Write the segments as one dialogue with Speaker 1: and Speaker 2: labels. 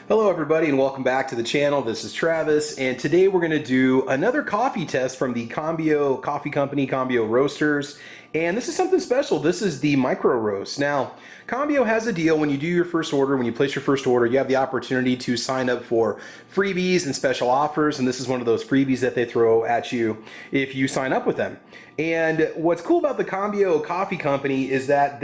Speaker 1: Hello everybody and welcome back to the channel. This is Travis and today we're going to do another coffee test from the Cambio coffee company, Cambio Roasters. And this is something special. This is the micro roast. Now, Cambio has a deal when you do your first order, when you place your first order, you have the opportunity to sign up for freebies and special offers, and this is one of those freebies that they throw at you if you sign up with them. And what's cool about the Cambio coffee company is that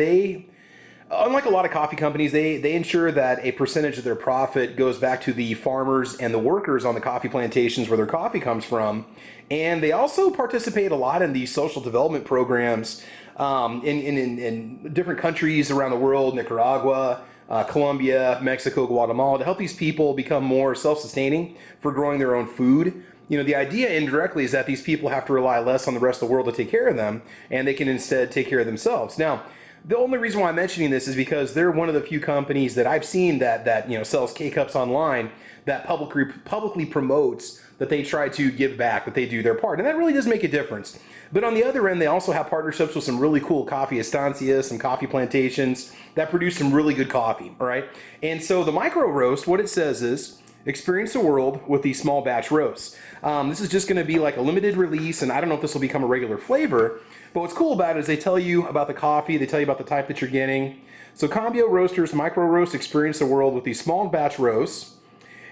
Speaker 1: unlike a lot of coffee companies, they ensure that a percentage of their profit goes back to the farmers and the workers on the coffee plantations where their coffee comes from. And they also participate a lot in these social development programs in different countries around the world, Nicaragua, Colombia, Mexico, Guatemala, to help these people become more self-sustaining for growing their own food. You know, the idea indirectly is that these people have to rely less on the rest of the world to take care of them, and they can instead take care of themselves. Now, the only reason why I'm mentioning this is because they're one of the few companies that I've seen that sells K-Cups online that publicly promotes that they try to give back, that they do their part. And that really does make a difference. But on the other end, they also have partnerships with some really cool coffee estancias, some coffee plantations that produce some really good coffee, all right? And so the micro roast, what it says is, experience the world with these small batch roasts. This is just going to be like a limited release, and I don't know if this will become a regular flavor, but what's cool about it is they tell you about the coffee, they tell you about the type that you're getting. So Cambio Roasters Micro Roast, experience the world with these small batch roasts.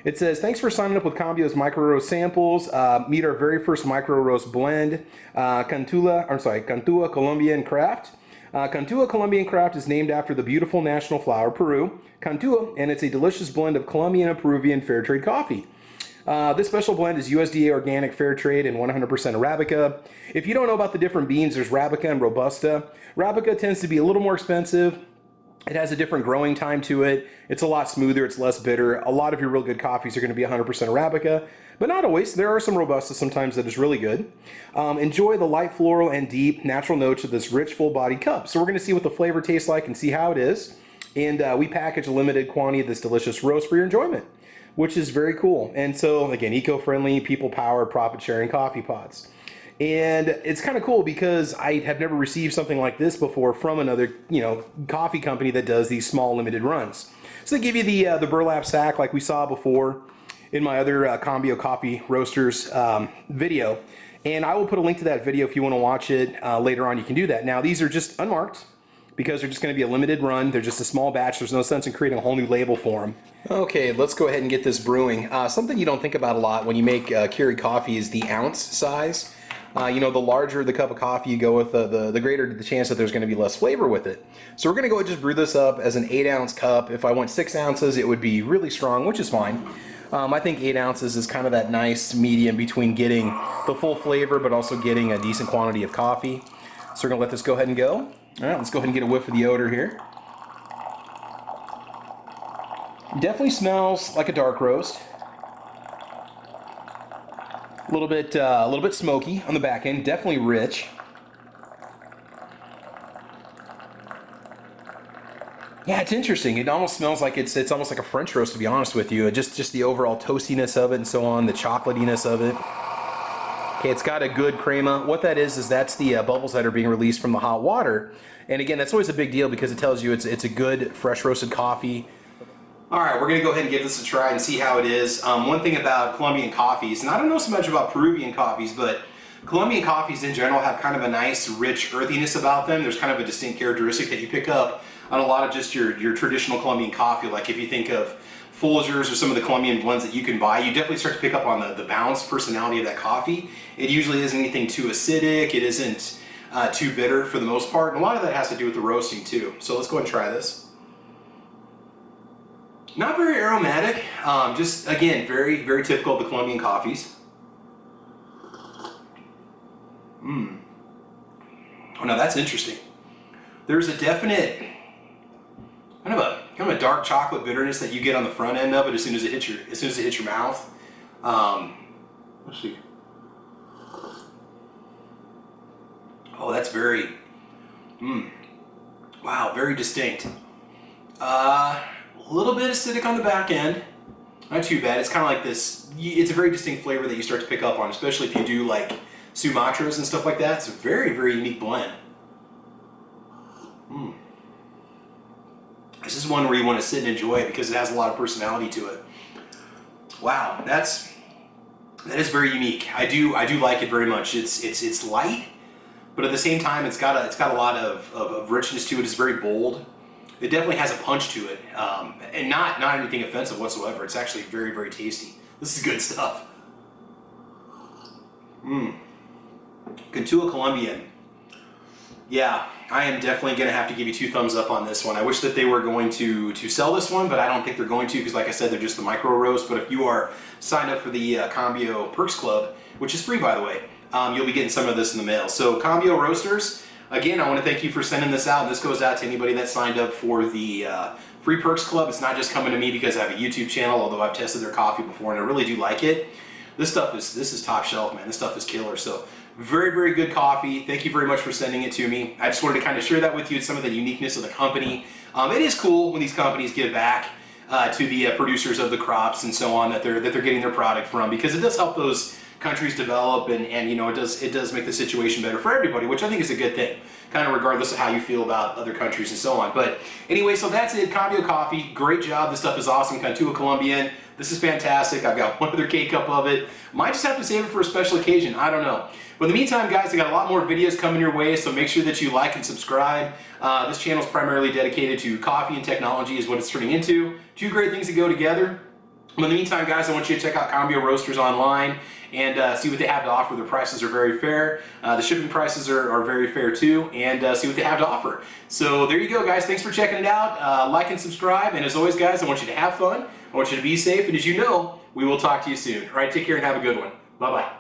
Speaker 1: It says, thanks for signing up with Cambio's micro roast samples. Meet our very first micro roast blend, Cantua-Colombian craft. Cantua-Colombian craft is named after the beautiful national flower, Peru, Cantua, and it's a delicious blend of Colombian and Peruvian fair trade coffee. This special blend is USDA organic fair trade and 100% Arabica. If you don't know about the different beans, there's Arabica and Robusta. Arabica tends to be a little more expensive. It has a different growing time to it. It's a lot smoother, it's less bitter. A lot of your real good coffees are going to be 100% Arabica, but not always. There are some Robusta sometimes that is really good. Enjoy the light floral and deep natural notes of this rich, full-bodied cup. So we're going to see what the flavor tastes like and see how it is. And we package a limited quantity of this delicious roast for your enjoyment, which is very cool. And so again, eco-friendly, people-powered, profit-sharing coffee pods. And it's kind of cool because I have never received something like this before from another, coffee company that does these small limited runs. So they give you the burlap sack like we saw before in my other Cambio Coffee Roasters video. And I will put a link to that video if you want to watch it later on. You can do that. Now, these are just unmarked because they're just going to be a limited run. They're just a small batch. There's no sense in creating a whole new label for them. Okay, let's go ahead and get this brewing. Something you don't think about a lot when you make Keurig coffee is the ounce size. The larger the cup of coffee you go with, the greater the chance that there's going to be less flavor with it. So we're going to go ahead and just brew this up as an 8-ounce cup. If I went 6 ounces, it would be really strong, which is fine. I think 8 ounces is kind of that nice medium between getting the full flavor but also getting a decent quantity of coffee. So we're going to let this go ahead and go. All right, let's go ahead and get a whiff of the odor here. Definitely smells like a dark roast. A little bit smoky on the back end, definitely rich. Yeah, it's interesting. It almost smells like it's almost like a French roast, to be honest with you. Just the overall toastiness of it and so on, the chocolatiness of it. Okay, it's got a good crema. What that is that's the bubbles that are being released from the hot water. And again, that's always a big deal because it tells you it's a good fresh roasted coffee. All right, we're gonna go ahead and give this a try and see how it is. One thing about Colombian coffees, and I don't know so much about Peruvian coffees, but Colombian coffees in general have kind of a nice, rich earthiness about them. There's kind of a distinct characteristic that you pick up on a lot of just your traditional Colombian coffee. Like if you think of Folgers or some of the Colombian blends that you can buy, you definitely start to pick up on the balanced personality of that coffee. It usually isn't anything too acidic, it isn't too bitter for the most part, and a lot of that has to do with the roasting too. So let's go ahead and try this. Not very aromatic, just again, very, very typical of the Colombian coffees. Oh, now that's interesting. There's a definite kind of a dark chocolate bitterness that you get on the front end of it as soon as it hits your mouth. Let's see. Oh, that's very, wow, very distinct. A little bit acidic on the back end, not too bad. It's kind of like this, it's a very distinct flavor that you start to pick up on, especially if you do like Sumatras and stuff like that. It's a very, very unique blend. This is one where you want to sit and enjoy it because it has a lot of personality to it. Wow, that is very unique. I do like it very much. It's light, but at the same time, it's got a lot of richness to it. It's very bold. It definitely has a punch to it, and not anything offensive whatsoever. It's actually very, very tasty. This is good stuff. Cantua-Colombian. Yeah, I am definitely going to have to give you 2 thumbs up on this one. I wish that they were going to sell this one, but I don't think they're going to because, like I said, they're just the micro roast. But if you are signed up for the Cambio Perks Club, which is free, by the way, you'll be getting some of this in the mail. So Cambio Roasters, again, I want to thank you for sending this out. And this goes out to anybody that signed up for the Free Perks Club. It's not just coming to me because I have a YouTube channel, although I've tested their coffee before and I really do like it. This is top shelf, man. This stuff is killer. So very, very good coffee. Thank you very much for sending it to me. I just wanted to kind of share that with you. It's some of the uniqueness of the company. It is cool when these companies give back to the producers of the crops and so on that they're getting their product from, because it does help those countries develop, and you know, it does make the situation better for everybody, which I think is a good thing, kind of regardless of how you feel about other countries and so on. But anyway, so that's it. Cambio coffee, great job. This stuff is awesome. Cantua-Colombian. This is fantastic. I've got one other K-cup of it. Might just have to save it for a special occasion. I don't know. But in the meantime, guys, I got a lot more videos coming your way, so make sure that you like and subscribe. This channel is primarily dedicated to coffee and technology is what it's turning into. 2 great things that go together. But in the meantime, guys, I want you to check out Cambio Roasters online and see what they have to offer. The prices are very fair. The shipping prices are very fair too, and see what they have to offer. So there you go, guys. Thanks for checking it out. Like and subscribe. And as always, guys, I want you to have fun. I want you to be safe. And as you know, we will talk to you soon. All right, take care and have a good one. Bye-bye.